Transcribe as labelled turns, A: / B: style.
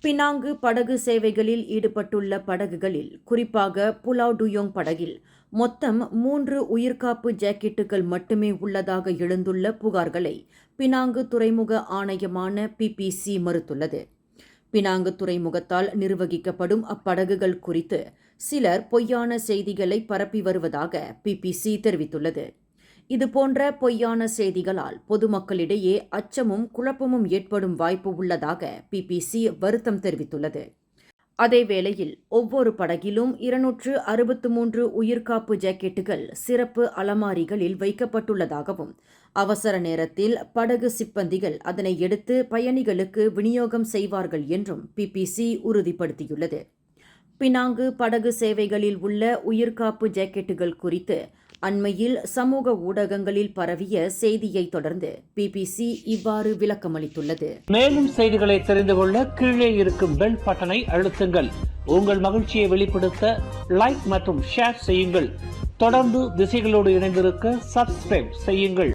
A: Penang படகு சேவைகளில் ஈடுபட்டுள்ள படகுகளில் குறிப்பாக புலாவ் டுயோங் படகில் மொத்தம் 3 உயிர்காப்பு ஜாக்கெட்டுகள் மட்டுமே உள்ளதாக எழுந்துள்ள புகார்களை பினாங்கு துறைமுக ஆணையமான பிபிசி மறுத்துள்ளது. பினாங்கு துறைமுகத்தால் நிர்வகிக்கப்படும் அப்படகுகள் குறித்து சிலர் பொய்யான செய்திகளை பரப்பி வருவதாக பிபிசி தெரிவித்துள்ளது. இதுபோன்ற பொய்யான செய்திகளால் பொதுமக்களிடையே அச்சமும் குழப்பமும் ஏற்படும் வாய்ப்பு உள்ளதாக பிபிசி வருத்தம் தெரிவித்துள்ளது. அதேவேளையில் ஒவ்வொரு படகிலும் 263 உயிர்காப்பு ஜாக்கெட்டுகள் சிறப்பு அலமாரிகளில் வைக்கப்பட்டுள்ளதாகவும் அவசர நேரத்தில் படகு சிப்பந்திகள் அதனை எடுத்து பயணிகளுக்கு விநியோகம் செய்வார்கள் என்றும் பிபிசி உறுதிப்படுத்தியுள்ளது. பினாங்கு படகு சேவைகளில் உள்ள உயிர்காப்பு ஜாக்கெட்டுகள் குறித்து அண்மையில் சமூக ஊடகங்களில் பரவிய செய்தியை தொடர்ந்து பிபிசி இவ்வாறு விளக்கமளித்துள்ளது.
B: மேலும் செய்திகளை தெரிந்து கொள்ள கீழே இருக்கும் பெல் பட்டனை அழுத்துங்கள். உங்கள் மகிழ்ச்சியை வெளிப்படுத்த லைக் மற்றும் ஷேர் செய்யுங்கள். தொடர்ந்து திசைகளோடு இணைந்திருக்க சப்ஸ்கிரைப் செய்யுங்கள்.